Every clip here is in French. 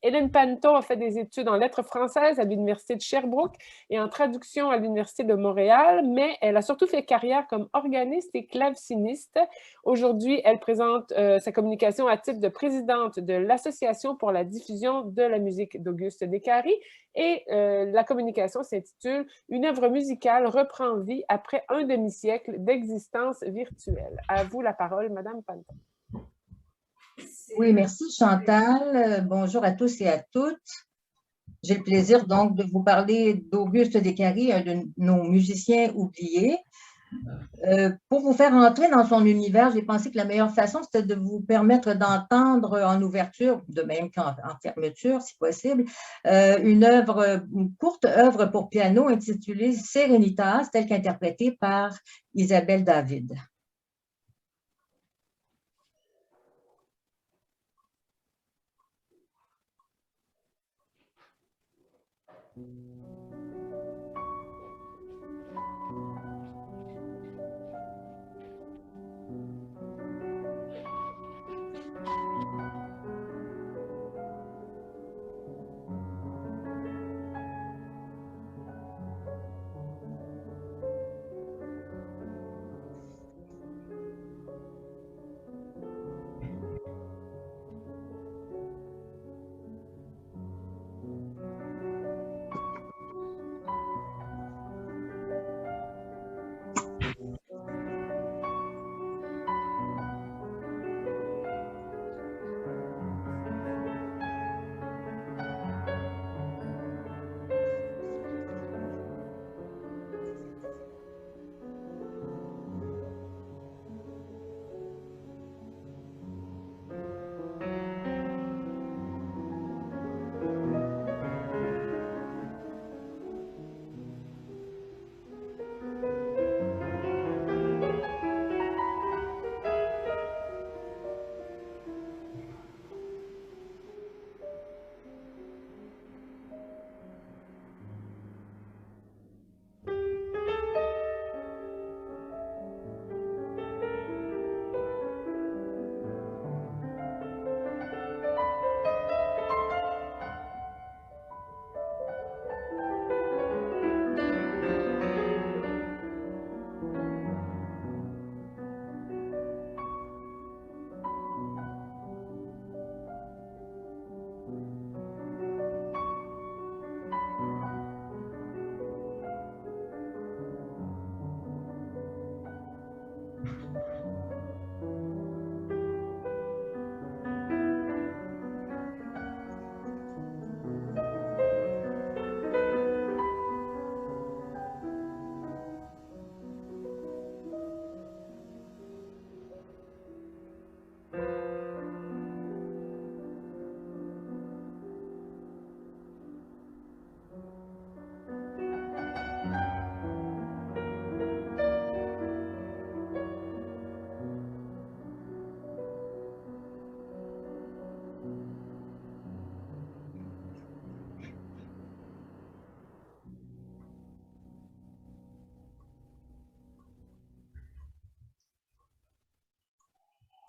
Hélène Panneton a fait des études en lettres françaises à l'Université de Sherbrooke et en traduction à l'Université de Montréal, mais elle a surtout fait carrière comme organiste et claveciniste. Aujourd'hui, elle présente sa communication à titre de présidente de l'Association pour la diffusion de la musique d'Auguste Descaries et la communication s'intitule « Une œuvre musicale reprend vie après un demi-siècle d'existence virtuelle ». À vous la parole, Madame Panneton. Oui, merci Chantal. Bonjour à tous et à toutes. J'ai le plaisir donc de vous parler d'Auguste Descaries, un de nos musiciens oubliés. Pour vous faire entrer dans son univers, j'ai pensé que la meilleure façon, c'était de vous permettre d'entendre en ouverture, de même qu'en fermeture, si possible, une courte œuvre pour piano intitulée Serenitas, telle qu'interprétée par Isabelle David.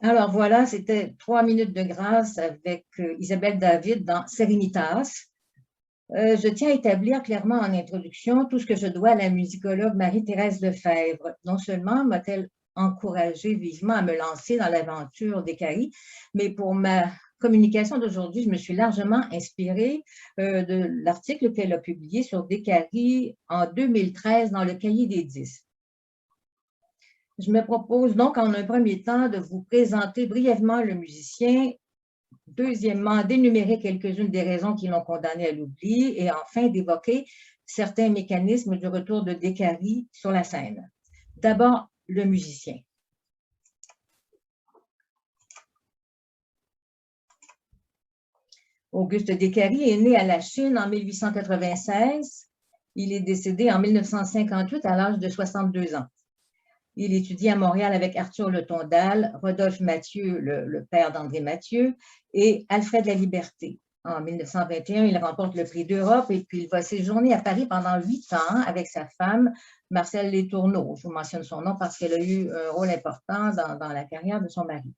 Alors voilà, c'était 3 minutes de grâce avec Isabelle David dans Serenitas. Je tiens à établir clairement en introduction tout ce que je dois à la musicologue Marie-Thérèse Lefebvre. Non seulement m'a-t-elle encouragée vivement à me lancer dans l'aventure Descaries, mais pour ma communication d'aujourd'hui, je me suis largement inspirée de l'article qu'elle a publié sur Descaries en 2013 dans le Cahier des 10. Je me propose donc en un premier temps de vous présenter brièvement le musicien, deuxièmement d'énumérer quelques-unes des raisons qui l'ont condamné à l'oubli et enfin d'évoquer certains mécanismes du retour de Descaries sur la scène. D'abord, le musicien. Auguste Descaries est né à la Chine en 1896. Il est décédé en 1958 à l'âge de 62 ans. Il étudie à Montréal avec Arthur Le Tondal, Rodolphe Mathieu, le père d'André Mathieu, et Alfred Laliberté. En 1921, il remporte le prix d'Europe et puis il va séjourner à Paris pendant 8 ans avec sa femme, Marcelle Letourneau. Je vous mentionne son nom parce qu'elle a eu un rôle important dans la carrière de son mari.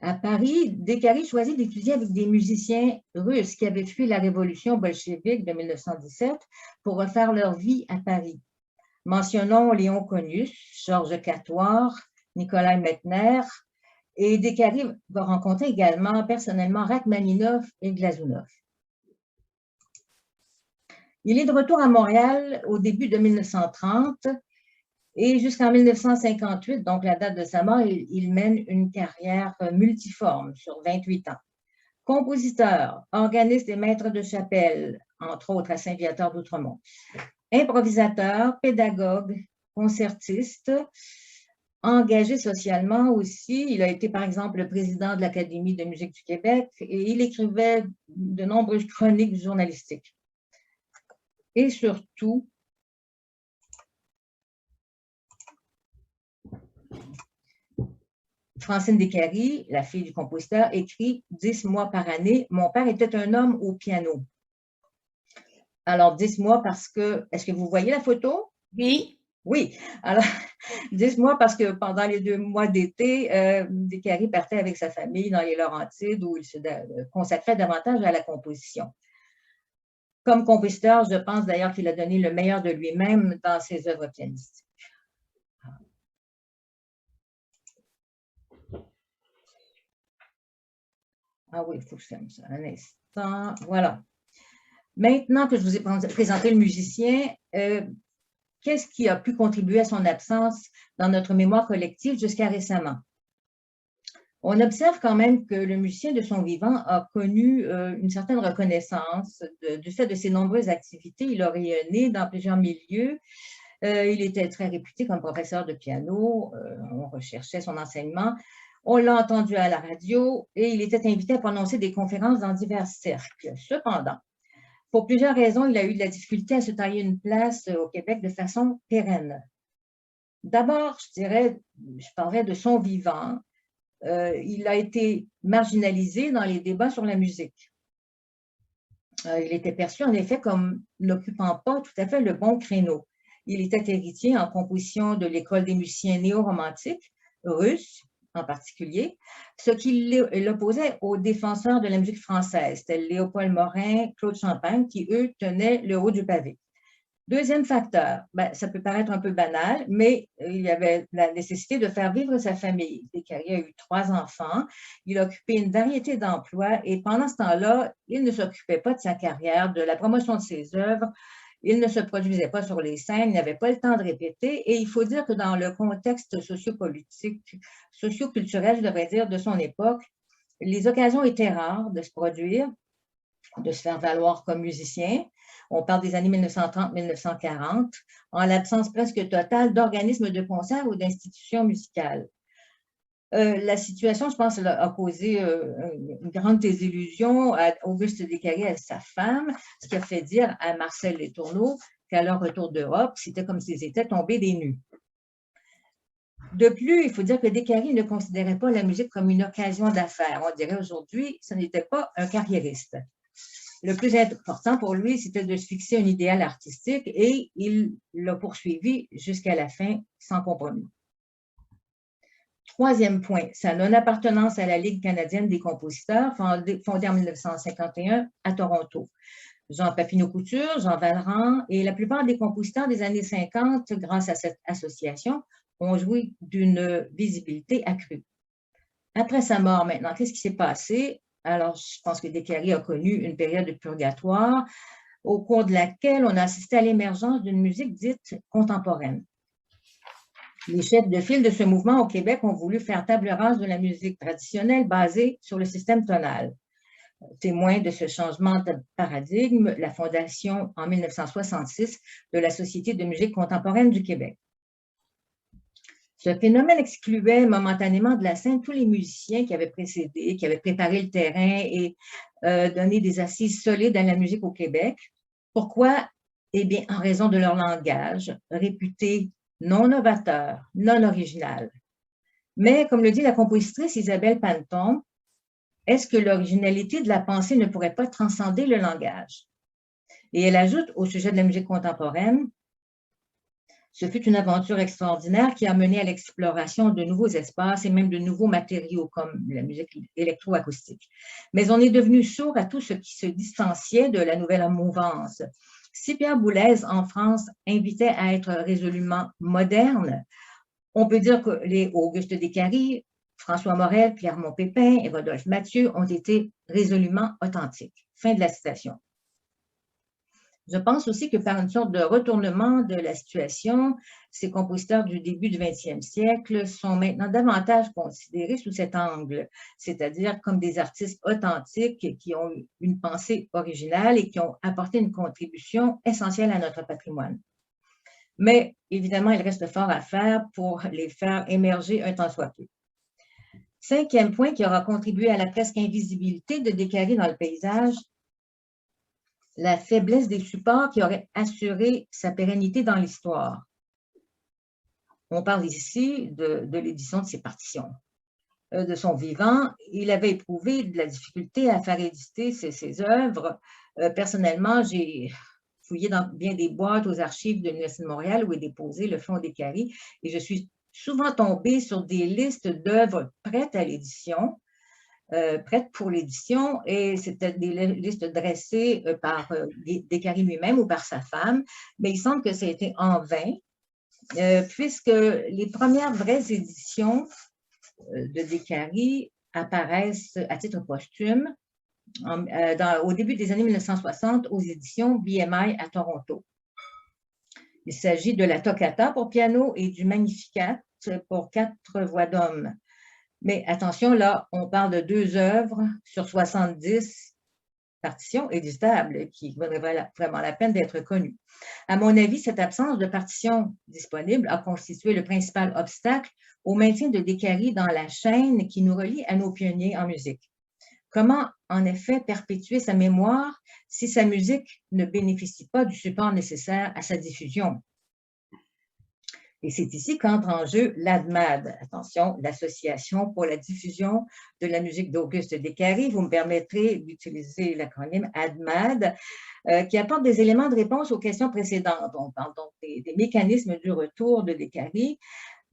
À Paris, Descaries choisit d'étudier avec des musiciens russes qui avaient fui la révolution bolchevique de 1917 pour refaire leur vie à Paris. Mentionnons Léon Konius, Georges Catoire, Nikolai Mettner, et Descaries va rencontrer également personnellement Rachmaninov et Glazunov. Il est de retour à Montréal au début de 1930 et jusqu'en 1958, donc la date de sa mort, il mène une carrière multiforme sur 28 ans. Compositeur, organiste et maître de chapelle, entre autres à Saint-Viateur d'Outremont. Improvisateur, pédagogue, concertiste, engagé socialement aussi. Il a été par exemple le président de l'Académie de musique du Québec et il écrivait de nombreuses chroniques journalistiques. Et surtout, Francine Descaries, la fille du compositeur, écrit « 10 mois par année, mon père était un homme au piano ». Alors, 10 mois parce que… Est-ce que vous voyez la photo? Oui. Oui. Alors, 10 mois parce que pendant les 2 mois d'été, Descaries partait avec sa famille dans les Laurentides où il se consacrait davantage à la composition. Comme compositeur, je pense d'ailleurs qu'il a donné le meilleur de lui-même dans ses œuvres pianistiques. Ah oui, il faut que je ferme ça un instant. Voilà. Maintenant que je vous ai présenté le musicien, qu'est-ce qui a pu contribuer à son absence dans notre mémoire collective jusqu'à récemment? On observe quand même que le musicien de son vivant a connu une certaine reconnaissance du fait de ses nombreuses activités. Il a rayonné dans plusieurs milieux. Il était très réputé comme professeur de piano. On recherchait son enseignement. On l'a entendu à la radio et il était invité à prononcer des conférences dans divers cercles. Cependant, pour plusieurs raisons, il a eu de la difficulté à se tailler une place au Québec de façon pérenne. D'abord, je parlerai de son vivant. Il a été marginalisé dans les débats sur la musique. Il était perçu en effet comme n'occupant pas tout à fait le bon créneau. Il était héritier en composition de l'école des musiciens néo-romantiques, russes en particulier, ce qui l'opposait aux défenseurs de la musique française, tels Léopold Morin, Claude Champagne, qui, eux, tenaient le haut du pavé. Deuxième facteur, ça peut paraître un peu banal, mais il y avait la nécessité de faire vivre sa famille. Descaries a eu 3 enfants, il a occupé une variété d'emplois et pendant ce temps-là, il ne s'occupait pas de sa carrière, de la promotion de ses œuvres, il ne se produisait pas sur les scènes, il n'avait pas le temps de répéter et il faut dire que dans le contexte sociopolitique, socioculturel, je devrais dire, de son époque, les occasions étaient rares de se produire, de se faire valoir comme musicien. On parle des années 1930-1940, en l'absence presque totale d'organismes de concert ou d'institutions musicales. La situation, je pense, a causé une grande désillusion à Auguste Descaries, à sa femme, ce qui a fait dire à Marcel Letourneau qu'à leur retour d'Europe, c'était comme s'ils étaient tombés des nues. De plus, il faut dire que Descaries ne considérait pas la musique comme une occasion d'affaires. On dirait aujourd'hui, ce n'était pas un carriériste. Le plus important pour lui, c'était de se fixer un idéal artistique et il l'a poursuivi jusqu'à la fin sans compromis. Troisième point, sa non-appartenance à la Ligue canadienne des compositeurs, fondée en 1951 à Toronto. Jean Papineau-Couture, Jean Valran et la plupart des compositeurs des années 50, grâce à cette association, ont joui d'une visibilité accrue. Après sa mort maintenant, qu'est-ce qui s'est passé? Alors, je pense que Descaries a connu une période de purgatoire au cours de laquelle on a assisté à l'émergence d'une musique dite contemporaine. Les chefs de file de ce mouvement au Québec ont voulu faire table rase de la musique traditionnelle basée sur le système tonal. Témoin de ce changement de paradigme, la fondation en 1966 de la Société de musique contemporaine du Québec. Ce phénomène excluait momentanément de la scène tous les musiciens qui avaient précédé, qui avaient préparé le terrain et donné des assises solides à la musique au Québec. Pourquoi? Eh bien, en raison de leur langage, réputé non novateur, non original. Mais, comme le dit la compositrice Isabelle Panton, est-ce que l'originalité de la pensée ne pourrait pas transcender le langage? Et elle ajoute au sujet de la musique contemporaine, Ce fut une aventure extraordinaire qui a mené à l'exploration de nouveaux espaces et même de nouveaux matériaux comme la musique électroacoustique. Mais on est devenu sourd à tout ce qui se distanciait de la nouvelle mouvance. Si Pierre Boulez, en France, invitait à être résolument moderne, on peut dire que les Auguste Descaries, François Morel, Pierre Monpépin et Rodolphe Mathieu ont été résolument authentiques. Fin de la citation. Je pense aussi que par une sorte de retournement de la situation, ces compositeurs du début du 20e siècle sont maintenant davantage considérés sous cet angle, c'est-à-dire comme des artistes authentiques qui ont une pensée originale et qui ont apporté une contribution essentielle à notre patrimoine. Mais évidemment, il reste fort à faire pour les faire émerger un tant soit peu. Cinquième point qui aura contribué à la presque invisibilité de Descaries dans le paysage, la faiblesse des supports qui auraient assuré sa pérennité dans l'histoire. On parle ici de l'édition de ses partitions. De son vivant, il avait éprouvé de la difficulté à faire éditer ses œuvres. Personnellement, j'ai fouillé dans bien des boîtes aux archives de l'Université de Montréal où est déposé le fonds Descaries et je suis souvent tombée sur des listes d'œuvres prêtes à l'édition, prêtes pour l'édition, et c'était des listes dressées par Descaries lui-même ou par sa femme, mais il semble que ça a été en vain, puisque les premières vraies éditions de Descaries apparaissent à titre posthume au début des années 1960 aux éditions BMI à Toronto. Il s'agit de la Toccata pour piano et du Magnificat pour 4 voix d'homme. Mais attention, là, on parle de 2 œuvres sur 70 partitions éditables qui vaudraient vraiment la peine d'être connues. À mon avis, cette absence de partitions disponibles a constitué le principal obstacle au maintien de Descaries dans la chaîne qui nous relie à nos pionniers en musique. Comment, en effet, perpétuer sa mémoire si sa musique ne bénéficie pas du support nécessaire à sa diffusion? Et c'est ici qu'entre en jeu l'ADMAD, attention, l'Association pour la diffusion de la musique d'Auguste Descaries. Vous me permettrez d'utiliser l'acronyme ADMAD, qui apporte des éléments de réponse aux questions précédentes. On parle donc des mécanismes du retour de Descaries.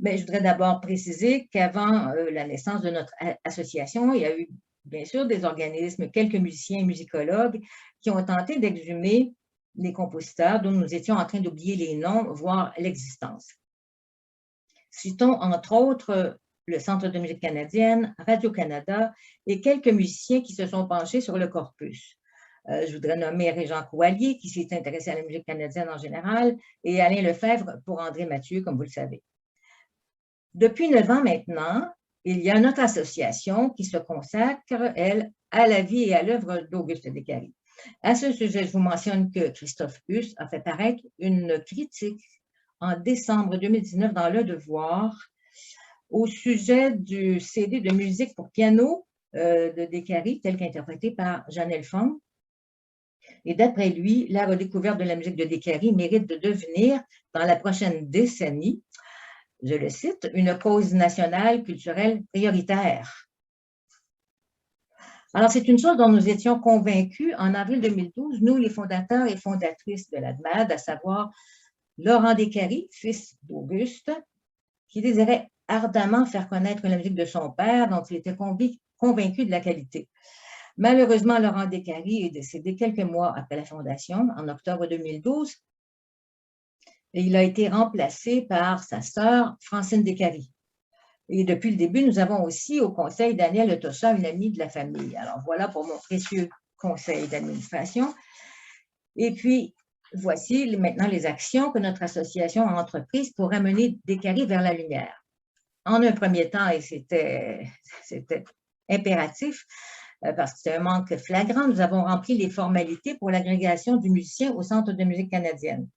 Mais je voudrais d'abord préciser qu'avant la naissance de notre association, il y a eu bien sûr des organismes, quelques musiciens et musicologues qui ont tenté d'exhumer les compositeurs dont nous étions en train d'oublier les noms, voire l'existence. Citons entre autres le Centre de musique canadienne, Radio-Canada et quelques musiciens qui se sont penchés sur le corpus. Je voudrais nommer Régent Coallier, qui s'est intéressé à la musique canadienne en général, et Alain Lefebvre pour André Mathieu, comme vous le savez. Depuis 9 ans maintenant, il y a notre association qui se consacre, elle, à la vie et à l'œuvre d'Auguste Descaries. À ce sujet, je vous mentionne que Christophe Huss a fait paraître une critique en décembre 2019 dans Le Devoir au sujet du CD de musique pour piano de Descaries, tel qu'interprété par Janelle Fong. Et d'après lui, la redécouverte de la musique de Descaries mérite de devenir, dans la prochaine décennie, je le cite, une cause nationale culturelle prioritaire. Alors, c'est une chose dont nous étions convaincus en avril 2012, nous, les fondateurs et fondatrices de l'ADMAD, à savoir Laurent Descaries, fils d'Auguste, qui désirait ardemment faire connaître la musique de son père, dont il était convaincu de la qualité. Malheureusement, Laurent Descaries est décédé quelques mois après la fondation, en octobre 2012, et il a été remplacé par sa sœur Francine Descaries. Et depuis le début, nous avons aussi au conseil Daniel Etocha, une amie de la famille. Alors voilà pour mon précieux conseil d'administration. Et puis, voici maintenant les actions que notre association a entreprises pour amener Descaries vers la lumière. En un premier temps, et c'était impératif, parce que c'est un manque flagrant, nous avons rempli les formalités pour l'agrégation du musicien au Centre de musique canadienne.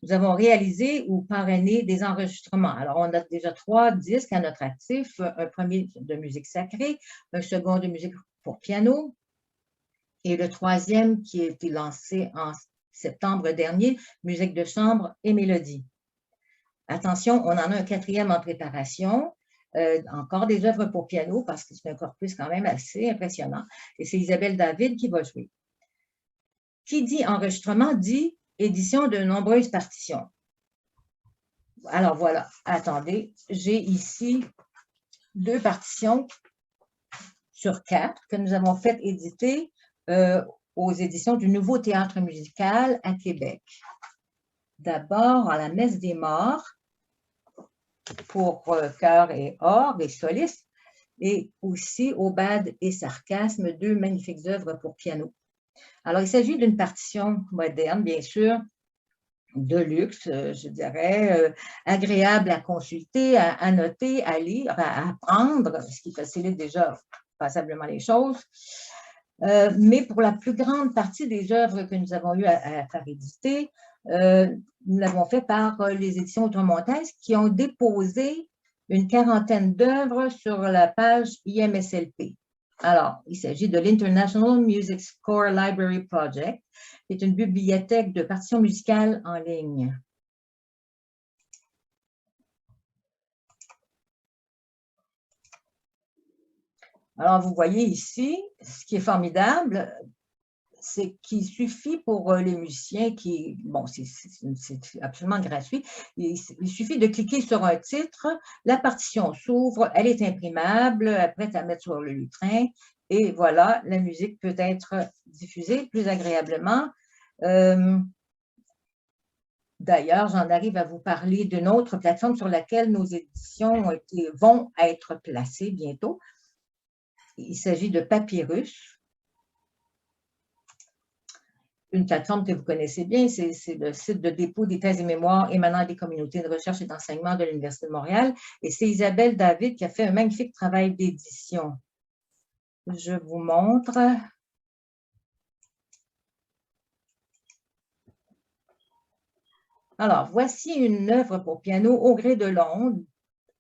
Nous avons réalisé ou parrainé des enregistrements. Alors, on a déjà 3 disques à notre actif, un premier de musique sacrée, un second de musique pour piano, et le troisième qui a été lancé en septembre dernier, musique de chambre et mélodie. Attention, on en a un 4e en préparation, encore des œuvres pour piano, parce que c'est un corpus quand même assez impressionnant, et c'est Isabelle David qui va jouer. Qui dit enregistrement dit édition de nombreuses partitions. Alors voilà, attendez, j'ai ici 2 partitions sur 4 que nous avons fait éditer aux éditions du Nouveau Théâtre musical à Québec. D'abord, à la Messe des Morts pour chœur et orgue et soliste, et aussi Aubade et Sarcasme, 2 magnifiques œuvres pour piano. Alors, il s'agit d'une partition moderne, bien sûr, de luxe, je dirais, agréable à consulter, à noter, à lire, à apprendre, ce qui facilite déjà passablement les choses. Mais pour la plus grande partie des œuvres que nous avons eu à faire éditer, nous l'avons fait par les éditions Outre-Montaigne qui ont déposé une quarantaine d'œuvres sur la page IMSLP. Alors, il s'agit de l'International Music Score Library Project, qui est une bibliothèque de partitions musicales en ligne. Alors, vous voyez ici, ce qui est formidable, c'est qu'il suffit pour les musiciens qui, bon, c'est absolument gratuit, il suffit de cliquer sur un titre, la partition s'ouvre, elle est imprimable, prête à mettre sur le lutrin, et voilà, la musique peut être diffusée plus agréablement. D'ailleurs, j'en arrive à vous parler d'une autre plateforme sur laquelle nos éditions vont être placées bientôt. Il s'agit de Papyrus. Une plateforme que vous connaissez bien, c'est le site de dépôt des thèses et mémoires émanant des communautés de recherche et d'enseignement de l'Université de Montréal. Et c'est Isabelle David qui a fait un magnifique travail d'édition. Je vous montre. Alors, voici une œuvre pour piano au gré de l'onde.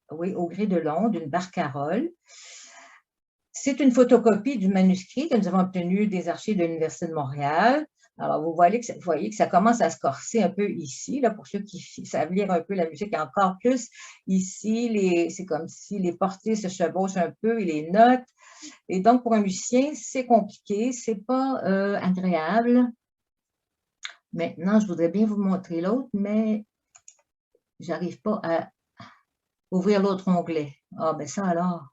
Oui, au gré de l'onde, une barcarolle. C'est une photocopie du manuscrit que nous avons obtenu des archives de l'Université de Montréal. Alors, vous voyez que ça commence à se corser un peu ici, là, pour ceux qui savent lire un peu la musique, encore plus ici, c'est comme si les portées se chevauchent un peu et les notes. Et donc, pour un musicien, c'est compliqué, c'est pas agréable. Maintenant, je voudrais bien vous montrer l'autre, mais j'arrive pas à ouvrir l'autre onglet. Ah, ben ça alors.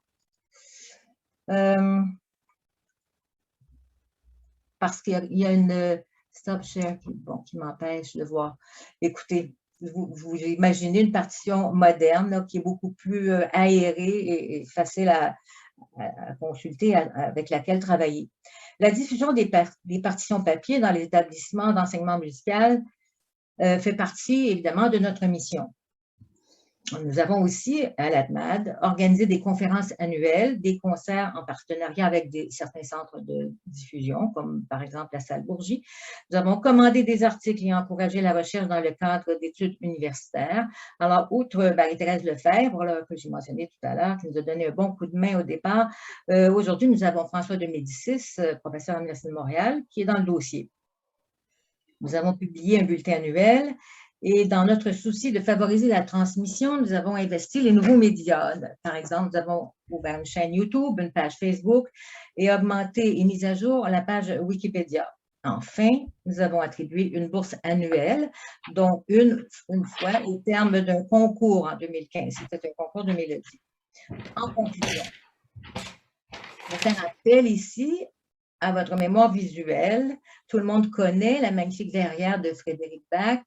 Parce qu'il y a une stop share qui m'empêche de voir. Écoutez, vous imaginez une partition moderne là, qui est beaucoup plus aérée et facile à consulter, avec laquelle travailler. La diffusion des partitions papier dans les établissements d'enseignement musical fait partie évidemment de notre mission. Nous avons aussi, à l'ADMAD, organisé des conférences annuelles, des concerts en partenariat avec certains centres de diffusion, comme par exemple la Salle Bourgie. Nous avons commandé des articles et encouragé la recherche dans le cadre d'études universitaires. Alors, outre Marie-Thérèse Lefebvre, là, que j'ai mentionné tout à l'heure, qui nous a donné un bon coup de main au départ, aujourd'hui, nous avons François de Médicis, professeur à l'Université de Montréal, qui est dans le dossier. Nous avons publié un bulletin annuel. Et dans notre souci de favoriser la transmission, nous avons investi les nouveaux médias. Par exemple, nous avons ouvert une chaîne YouTube, une page Facebook et augmenté et mis à jour la page Wikipédia. Enfin, nous avons attribué une bourse annuelle, donc une fois au terme d'un concours en 2015. C'était un concours 2010. En conclusion, je vais faire appel ici à votre mémoire visuelle. Tout le monde connaît la magnifique verrière de Frédéric Bach,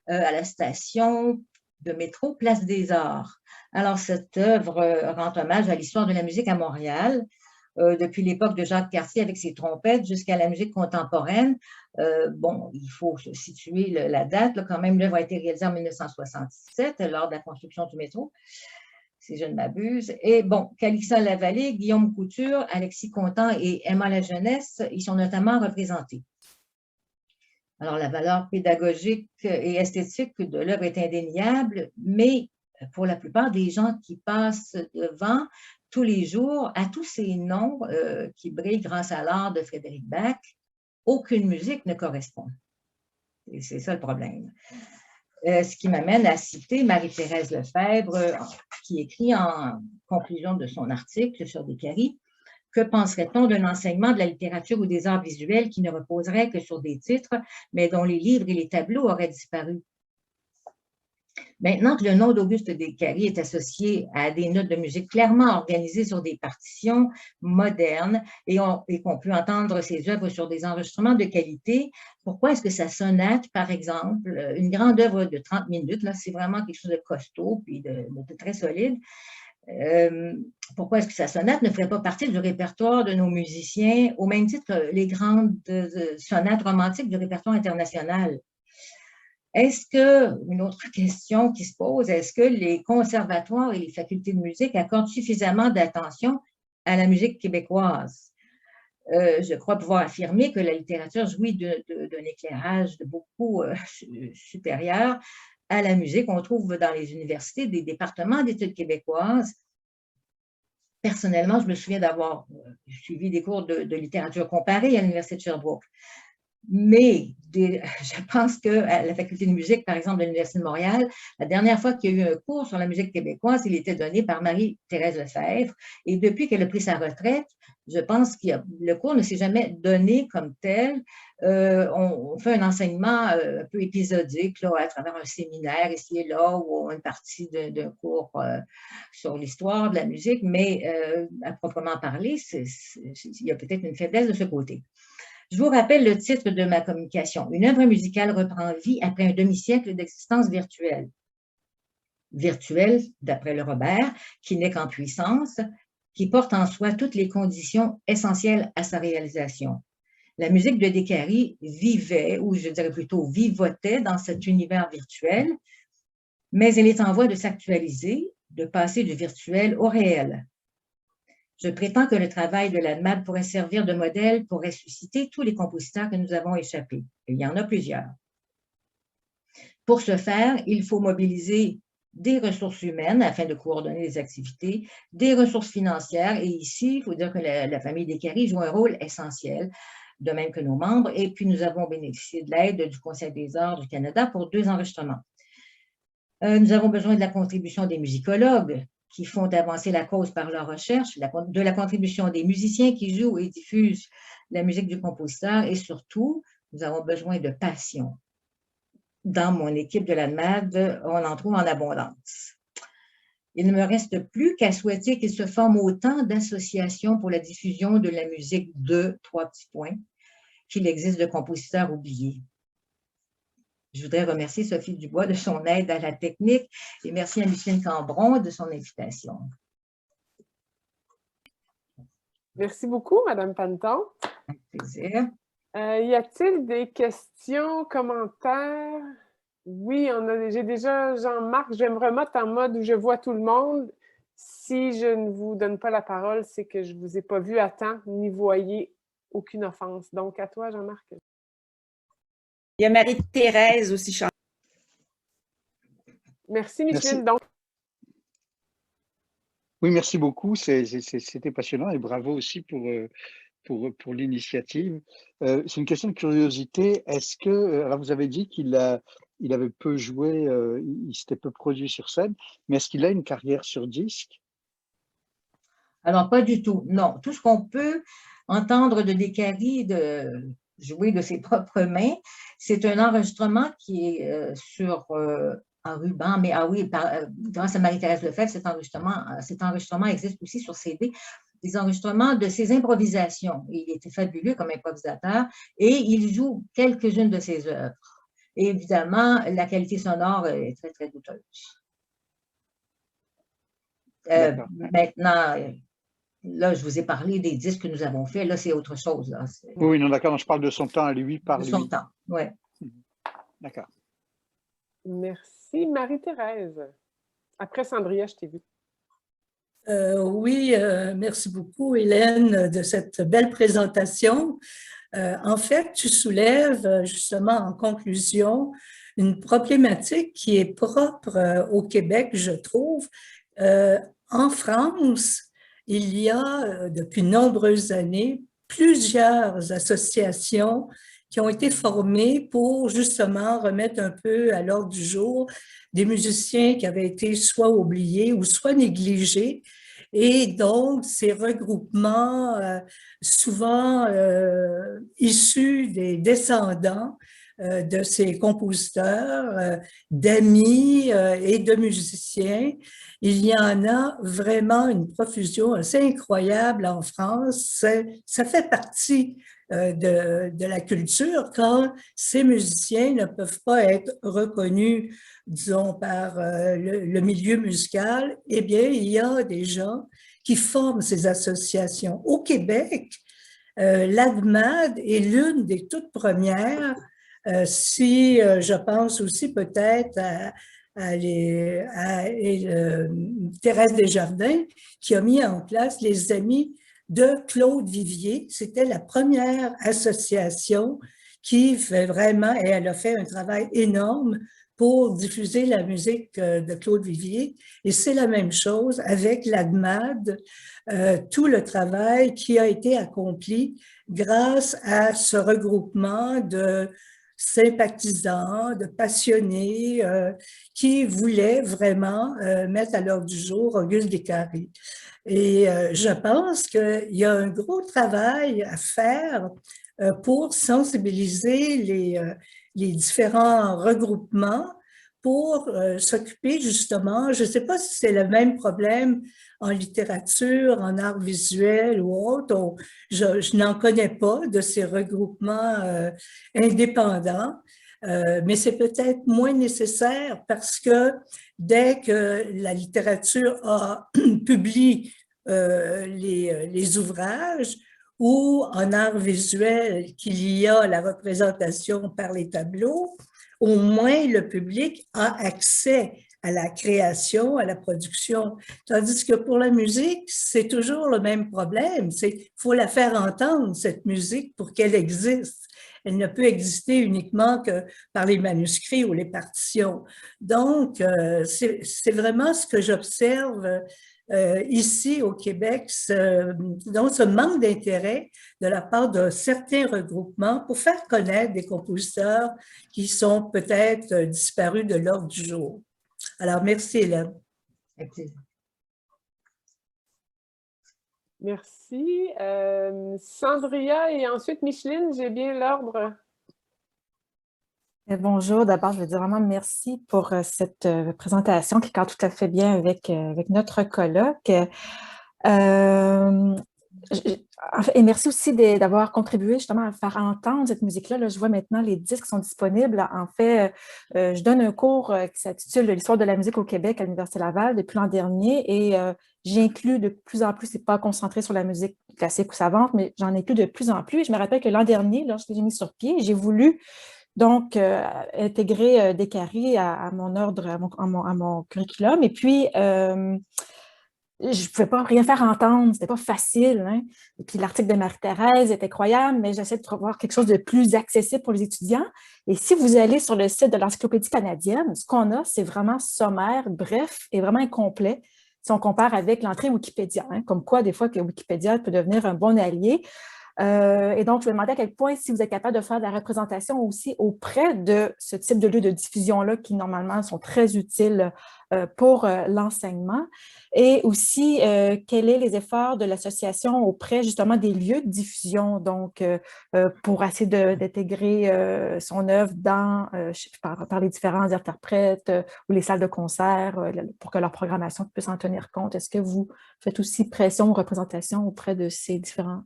à la station de métro Place des Arts. Alors, cette œuvre rend hommage à l'histoire de la musique à Montréal, depuis l'époque de Jacques Cartier avec ses trompettes jusqu'à la musique contemporaine. Bon, il faut situer la date. Là, quand même, l'œuvre a été réalisée en 1967 lors de la construction du métro, si je ne m'abuse. Et bon, Calixa Lavallée, Guillaume Couture, Alexis Contant et Emma La Jeunesse, ils sont notamment représentés. Alors, la valeur pédagogique et esthétique de l'œuvre est indéniable, mais pour la plupart des gens qui passent devant tous les jours, à tous ces noms qui brillent grâce à l'art de Frédéric Bach, aucune musique ne correspond. Et c'est ça le problème. Ce qui m'amène à citer Marie-Thérèse Lefebvre, qui écrit en conclusion de son article sur Descaries: que penserait-on d'un enseignement de la littérature ou des arts visuels qui ne reposerait que sur des titres, mais dont les livres et les tableaux auraient disparu? Maintenant que le nom d'Auguste Descaries est associé à des notes de musique clairement organisées sur des partitions modernes et qu'on peut entendre ses œuvres sur des enregistrements de qualité, pourquoi est-ce que sa sonate, par exemple, une grande œuvre de 30 minutes, là, c'est vraiment quelque chose de costaud puis de très solide, pourquoi est-ce que sa sonate ne ferait pas partie du répertoire de nos musiciens au même titre que les grandes sonates romantiques du répertoire international? Est-ce que, une autre question qui se pose, est-ce que les conservatoires et les facultés de musique accordent suffisamment d'attention à la musique québécoise? Je crois pouvoir affirmer que la littérature jouit d'un éclairage de beaucoup supérieur à la musique. On trouve dans les universités des départements d'études québécoises. Personnellement, je me souviens d'avoir suivi des cours de littérature comparée à l'Université de Sherbrooke. Mais je pense qu'à la faculté de musique, par exemple, de l'Université de Montréal, la dernière fois qu'il y a eu un cours sur la musique québécoise, il était donné par Marie-Thérèse Lefebvre. Et depuis qu'elle a pris sa retraite, je pense que le cours ne s'est jamais donné comme tel. On fait un enseignement un peu épisodique là, à travers un séminaire ici et là, ou une partie d'un cours sur l'histoire de la musique, mais à proprement parler, il y a peut-être une faiblesse de ce côté. Je vous rappelle le titre de ma communication. Une œuvre musicale reprend vie après un demi-siècle d'existence virtuelle. Virtuelle, d'après le Robert, qui n'est qu'en puissance, qui porte en soi toutes les conditions essentielles à sa réalisation. La musique de Descaries vivait, ou je dirais plutôt vivotait dans cet univers virtuel, mais elle est en voie de s'actualiser, de passer du virtuel au réel. Je prétends que le travail de l'ANMAD pourrait servir de modèle pour ressusciter tous les compositeurs que nous avons échappés. Il y en a plusieurs. Pour ce faire, il faut mobiliser des ressources humaines afin de coordonner les activités, des ressources financières, et ici, il faut dire que la famille Descaries joue un rôle essentiel, de même que nos membres, et puis nous avons bénéficié de l'aide du Conseil des arts du Canada pour 2 enregistrements. Nous avons besoin de la contribution des musicologues, qui font avancer la cause par leur recherche, de la contribution des musiciens qui jouent et diffusent la musique du compositeur et surtout, nous avons besoin de passion. Dans mon équipe de l'ANMAD, on en trouve en abondance. Il ne me reste plus qu'à souhaiter qu'il se forme autant d'associations pour la diffusion de la musique de 3 petits points qu'il existe de compositeurs oubliés. Je voudrais remercier Sophie Dubois de son aide à la technique et merci à Lucien Cambron de son invitation. Merci beaucoup, Madame Panton. Avec plaisir. Y a-t-il des questions, commentaires? Oui, j'ai déjà Jean-Marc. Je vais me remettre en mode où je vois tout le monde. Si je ne vous donne pas la parole, c'est que je ne vous ai pas vu à temps, ni voyez aucune offense. Donc, à toi, Jean-Marc. Il y a Marie-Thérèse aussi. Merci, Micheline. Donc... Oui, merci beaucoup. C'était passionnant et bravo aussi pour l'initiative. C'est une question de curiosité. Est-ce que, alors vous avez dit qu'il avait peu joué, il s'était peu produit sur scène, mais est-ce qu'il a une carrière sur disque? Alors, pas du tout, non. Tout ce qu'on peut entendre de Descaries, jouer de ses propres mains, c'est un enregistrement qui est sur en ruban, mais ah oui, grâce à Marie-Thérèse Lefebvre, cet enregistrement existe aussi sur CD, des enregistrements de ses improvisations. Il était fabuleux comme improvisateur et il joue quelques-unes de ses œuvres. Et évidemment, la qualité sonore est très, très douteuse. Maintenant, là, je vous ai parlé des disques que nous avons faits. Là, c'est autre chose. Là. Oui, non, d'accord. Je parle de son temps à lui, par lui. De son temps, oui. D'accord. Merci, Marie-Thérèse. Après, Sandria, je t'ai vu. Oui, merci beaucoup, Hélène, de cette belle présentation. En fait, tu soulèves justement en conclusion une problématique qui est propre au Québec, je trouve. En France, il y a depuis de nombreuses années plusieurs associations qui ont été formées pour justement remettre un peu à l'ordre du jour des musiciens qui avaient été soit oubliés ou soit négligés. Et donc, ces regroupements, souvent issus des descendants, de ces compositeurs, d'amis et de musiciens. Il y en a vraiment une profusion assez incroyable en France. Ça fait partie de la culture quand ces musiciens ne peuvent pas être reconnus, disons, par le milieu musical. Eh bien, il y a des gens qui forment ces associations. Au Québec, l'ADMAD est l'une des toutes premières, si je pense aussi peut-être à Thérèse Desjardins, qui a mis en place les Amis de Claude Vivier. C'était la première association qui fait vraiment, et elle a fait un travail énorme pour diffuser la musique de Claude Vivier. Et c'est la même chose avec l'ADMAD, tout le travail qui a été accompli grâce à ce regroupement de sympathisants, de passionnés qui voulaient vraiment mettre à l'ordre du jour Auguste Descaries. Et je pense qu'il y a un gros travail à faire pour sensibiliser les différents regroupements pour s'occuper justement, je ne sais pas si c'est le même problème en littérature, en art visuel ou autre, je n'en connais pas de ces regroupements indépendants, mais c'est peut-être moins nécessaire parce que dès que la littérature publie les ouvrages, ou en art visuel qu'il y a la représentation par les tableaux, au moins le public a accès à la création, à la production. Tandis que pour la musique, c'est toujours le même problème. Il faut la faire entendre, cette musique, pour qu'elle existe. Elle ne peut exister uniquement que par les manuscrits ou les partitions. Donc, c'est vraiment ce que j'observe ici au Québec, donc ce manque d'intérêt de la part de certains regroupements pour faire connaître des compositeurs qui sont peut-être disparus de l'ordre du jour. Alors, merci Hélène. Merci. Sandria et ensuite Micheline, j'ai bien l'ordre. Bonjour, d'abord, je veux dire vraiment merci pour cette présentation qui cadre tout à fait bien avec notre colloque. Et merci aussi d'avoir contribué justement à faire entendre cette musique-là. Là, je vois maintenant les disques sont disponibles. En fait, je donne un cours qui s'intitule « L'histoire de la musique au Québec » à l'Université Laval depuis l'an dernier et j'inclus de plus en plus, c'est pas concentré sur la musique classique ou savante, mais j'en inclus de plus en plus. Et je me rappelle que l'an dernier, lorsque j'ai mis sur pied, j'ai voulu donc intégrer Descaries à mon ordre, à mon curriculum. Et puis, je ne pouvais pas rien faire entendre, c'était pas facile. Hein? Et puis l'article de Marie-Thérèse était incroyable, mais j'essaie de trouver quelque chose de plus accessible pour les étudiants. Et si vous allez sur le site de l'Encyclopédie canadienne, ce qu'on a, c'est vraiment sommaire, bref et vraiment incomplet si on compare avec l'entrée Wikipédia. Hein? Comme quoi, des fois, que Wikipédia peut devenir un bon allié. Et donc, je me demandais à quel point, si vous êtes capable de faire de la représentation aussi auprès de ce type de lieux de diffusion-là qui, normalement, sont très utiles pour l'enseignement. Et aussi, quels sont les efforts de l'association auprès, justement, des lieux de diffusion, donc, pour essayer d'intégrer son œuvre dans, par les différents interprètes ou les salles de concert pour que leur programmation puisse en tenir compte. Est-ce que vous faites aussi pression ou représentation auprès de ces différentes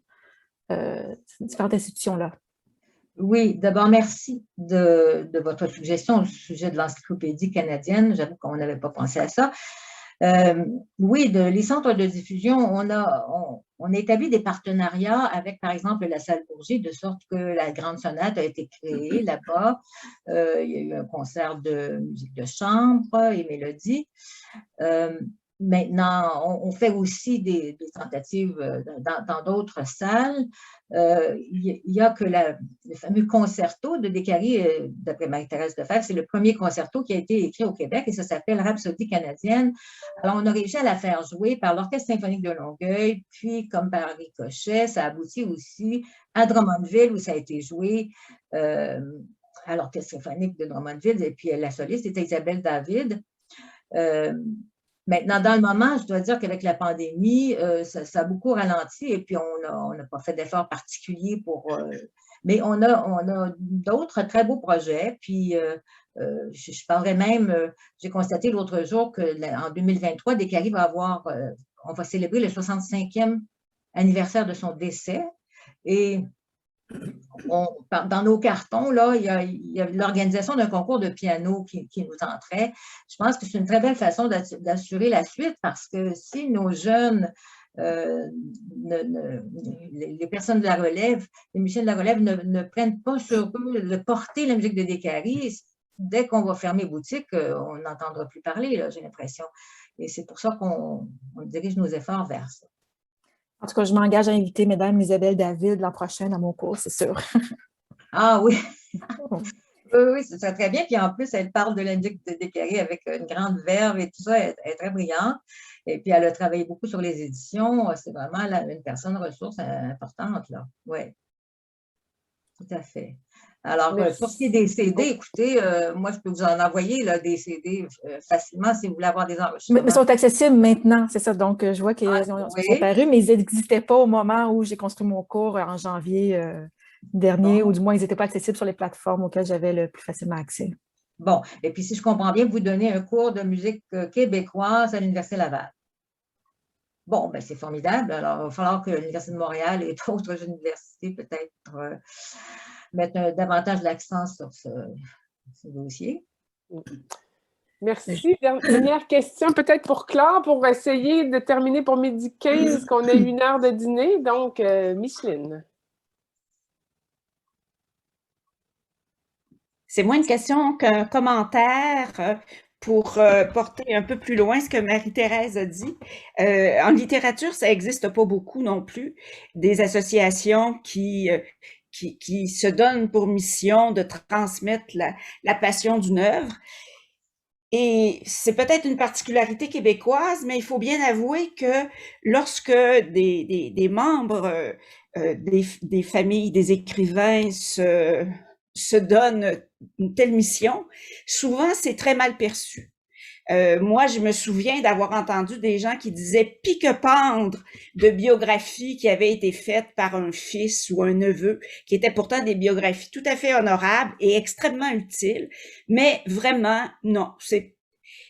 institutions-là? Oui, d'abord, merci de votre suggestion au sujet de l'Encyclopédie canadienne. J'avoue qu'on n'avait pas pensé à ça. Oui, les centres de diffusion, on a établi des partenariats avec, par exemple, la Salle Bourget, de sorte que la Grande Sonate a été créée là-bas. Il y a eu un concert de musique de chambre et mélodie. Maintenant, on fait aussi des tentatives dans d'autres salles. Il y a que le fameux concerto de Descaries, d'après Marie-Thérèse Lefebvre, c'est le premier concerto qui a été écrit au Québec et ça s'appelle Rhapsodie canadienne. Alors, on a réussi à la faire jouer par l'Orchestre symphonique de Longueuil, puis comme par ricochet, ça aboutit aussi à Drummondville où ça a été joué à l'Orchestre symphonique de Drummondville et puis la soliste était Isabelle David. Maintenant, dans le moment, je dois dire qu'avec la pandémie, ça a beaucoup ralenti et puis on n'a pas fait d'efforts particuliers pour Mais on a d'autres très beaux projets. Puis, je parlerai même, j'ai constaté l'autre jour qu'en 2023, Décarie va avoir, on va célébrer le 65e anniversaire de son décès. Et dans nos cartons, là, il y a l'organisation d'un concours de piano qui nous entrait. Je pense que c'est une très belle façon d'assurer la suite parce que si nos jeunes, les personnes de la relève, les musiciens de la relève ne prennent pas sur eux de porter la musique de Décarie, dès qu'on va fermer boutique, on n'entendra plus parler, j'ai l'impression. Et c'est pour ça qu'on dirige nos efforts vers ça. En tout cas, je m'engage à inviter Mesdames Isabelle David l'an prochain à mon cours, c'est sûr. Ah oui! Oui, ce serait très bien. Puis en plus, elle parle de la musique de Décarie avec une grande verve et tout ça. Elle est très brillante. Et puis, elle a travaillé beaucoup sur les éditions. C'est vraiment une personne ressource importante, là. Oui, tout à fait. Alors, pour ce qui est des CD, écoutez, moi, je peux vous en envoyer là, des CD facilement si vous voulez avoir des enregistrements. Mais ils sont accessibles maintenant, c'est ça. Donc, je vois qu'ils sont parus, mais ils n'existaient pas au moment où j'ai construit mon cours en janvier dernier, ou du moins, ils n'étaient pas accessibles sur les plateformes auxquelles j'avais le plus facilement accès. Bon, et puis si je comprends bien, vous donnez un cours de musique québécoise à l'Université Laval. Bon, ben c'est formidable. Alors, il va falloir que l'Université de Montréal et d'autres universités peut-être mettent davantage l'accent sur ce dossier. Merci. Dernière question, peut-être pour Claire, pour essayer de terminer pour 12h15, qu'on ait 1 heure de dîner. Donc, Micheline. C'est moins une question qu'un commentaire pour porter un peu plus loin ce que Marie-Thérèse a dit. En littérature, ça n'existe pas beaucoup non plus, des associations qui se donnent pour mission de transmettre la passion d'une œuvre. Et c'est peut-être une particularité québécoise, mais il faut bien avouer que lorsque des membres des familles, des écrivains se donnent une telle mission, souvent c'est très mal perçu. Moi, je me souviens d'avoir entendu des gens qui disaient pique-pendre de biographies qui avaient été faites par un fils ou un neveu, qui étaient pourtant des biographies tout à fait honorables et extrêmement utiles, mais vraiment, non. C'est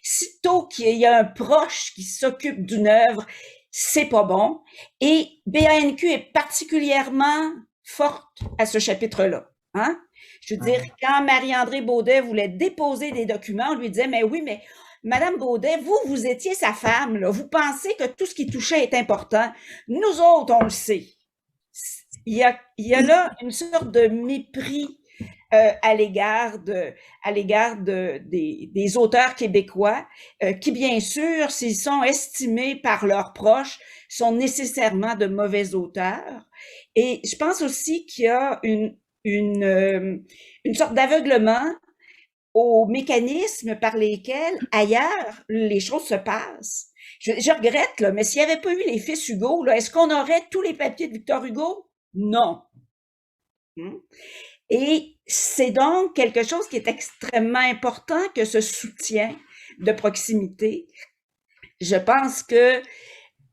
sitôt qu'il y a un proche qui s'occupe d'une œuvre, c'est pas bon. Et BANQ est particulièrement forte à ce chapitre-là. Hein? Je veux dire, quand Marie-André Baudet voulait déposer des documents, on lui disait, mais oui, mais Madame Baudet, vous étiez sa femme, là. Vous pensez que tout ce qui touchait est important. Nous autres, on le sait. Il y a là une sorte de mépris à l'égard des auteurs québécois qui, bien sûr, s'ils sont estimés par leurs proches, sont nécessairement de mauvais auteurs. Et je pense aussi qu'il y a une sorte d'aveuglement aux mécanismes par lesquels, ailleurs, les choses se passent. Je regrette, là, mais s'il n'y avait pas eu les fils Hugo, là, est-ce qu'on aurait tous les papiers de Victor Hugo? Non. Et c'est donc quelque chose qui est extrêmement important que ce soutien de proximité. Je pense que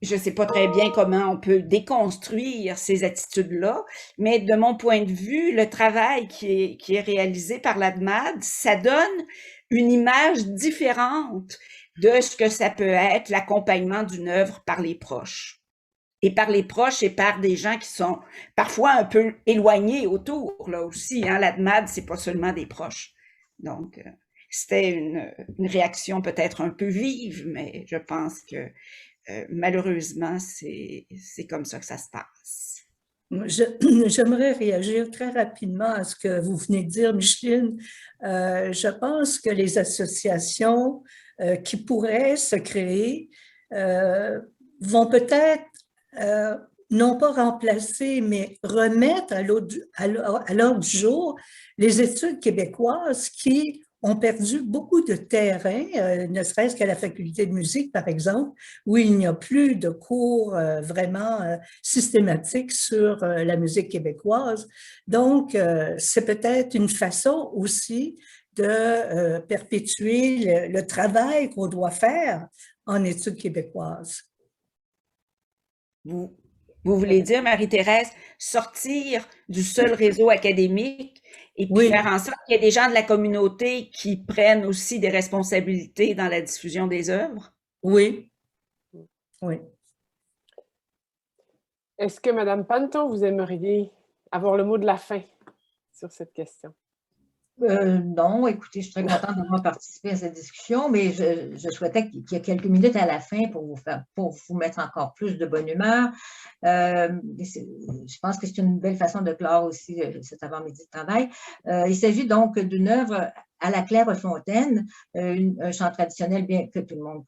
je ne sais pas très bien comment on peut déconstruire ces attitudes-là, mais de mon point de vue, le travail qui est réalisé par l'ADMAD, ça donne une image différente de ce que ça peut être l'accompagnement d'une œuvre par les proches. Et par les proches et par des gens qui sont parfois un peu éloignés autour, là aussi. Hein, l'ADMAD, c'est pas seulement des proches. Donc, c'était une réaction peut-être un peu vive, mais je pense que malheureusement, c'est comme ça que ça se passe. J'aimerais réagir très rapidement à ce que vous venez de dire, Micheline. Je pense que les associations qui pourraient se créer vont peut-être non pas remplacer, mais remettre à l'ordre du jour les études québécoises qui ont perdu beaucoup de terrain, ne serait-ce qu'à la faculté de musique, par exemple, où il n'y a plus de cours vraiment systématiques sur la musique québécoise. Donc, c'est peut-être une façon aussi de perpétuer le travail qu'on doit faire en études québécoises. Vous Vous voulez dire, Marie-Thérèse, sortir du seul réseau académique et puis Oui, faire en sorte qu'il y ait des gens de la communauté qui prennent aussi des responsabilités dans la diffusion des œuvres? oui, oui. Est-ce que, Madame Panton, vous aimeriez avoir le mot de la fin sur cette question? Non, écoutez, je suis très contente d'avoir participé à cette discussion, mais je souhaitais qu'il y ait quelques minutes à la fin pour vous mettre encore plus de bonne humeur. Je pense que c'est une belle façon de clore aussi cet avant-midi de travail. Il s'agit donc d'une œuvre à la Clairefontaine, un chant traditionnel bien que tout le monde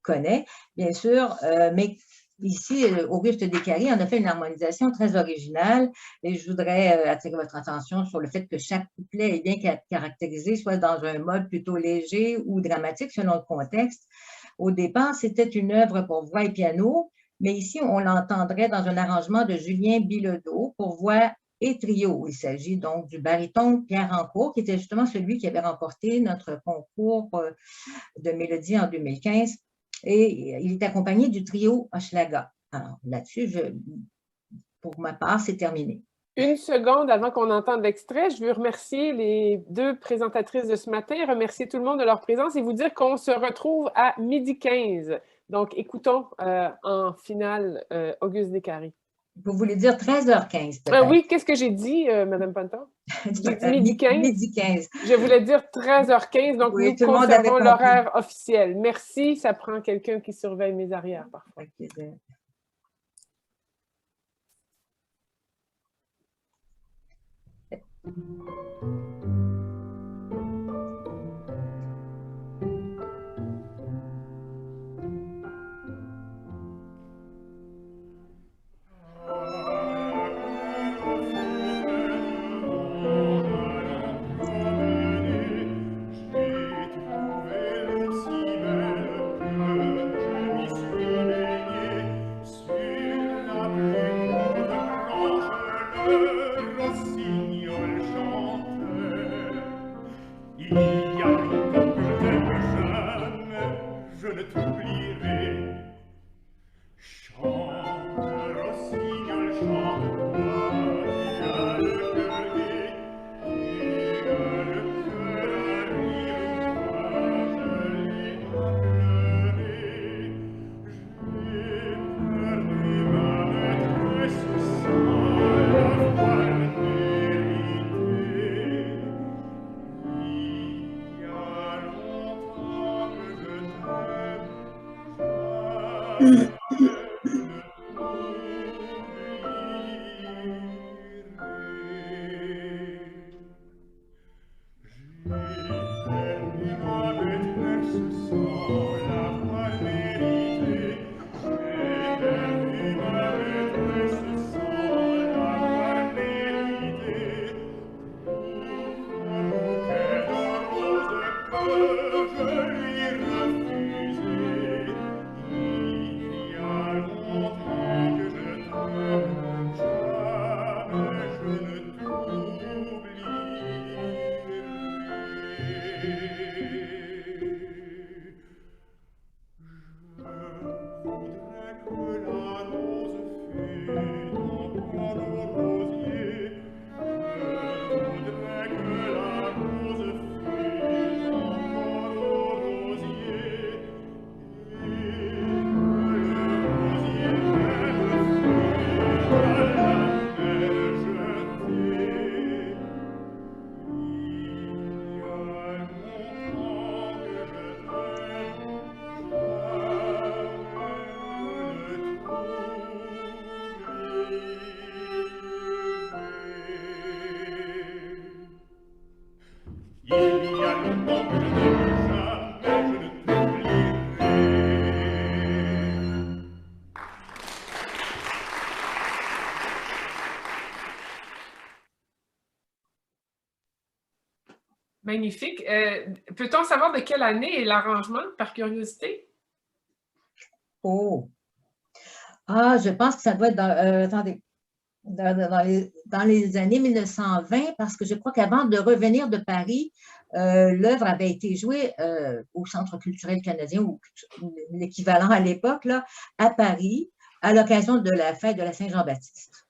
connaît, bien sûr, mais ici, Auguste Descaries en a fait une harmonisation très originale et je voudrais attirer votre attention sur le fait que chaque couplet est bien caractérisé, soit dans un mode plutôt léger ou dramatique selon le contexte. Au départ, c'était une œuvre pour voix et piano, mais ici, on l'entendrait dans un arrangement de Julien Bilodeau pour voix et trio. Il s'agit donc du baryton Pierre Rancourt, qui était justement celui qui avait remporté notre concours de mélodie en 2015. Et il est accompagné du trio Hochelaga. Alors là-dessus, pour ma part, c'est terminé. Une seconde avant qu'on entende l'extrait, je veux remercier les deux présentatrices de ce matin, remercier tout le monde de leur présence et vous dire qu'on se retrouve à 12h15. Donc, écoutons en finale Auguste Descaries. Vous voulez dire 13h15 peut-être? Oui, qu'est-ce que j'ai dit, Mme Panton? J'ai dit 12h15. Midi 15. Je voulais dire 13h15, donc oui, nous conservons l'horaire officiel. Merci, ça prend quelqu'un qui surveille mes arrières parfois. Okay. Magnifique. Peut-on savoir de quelle année est l'arrangement, par curiosité? Oh! Ah, je pense que ça doit être attendez, dans les années 1920, parce que je crois qu'avant de revenir de Paris, l'œuvre avait été jouée au Centre culturel canadien, ou l'équivalent à l'époque, là, à Paris, à l'occasion de la fête de la Saint-Jean-Baptiste.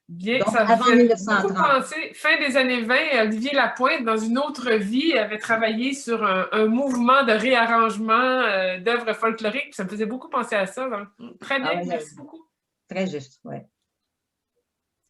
Bien, Donc, ça me avant fait 1930. beaucoup penser, fin des années 20, Olivier Lapointe, dans une autre vie, avait travaillé sur un mouvement de réarrangement d'œuvres folkloriques. Ça me faisait beaucoup penser à ça. Donc, très bien, ouais, merci beaucoup. Très juste, oui.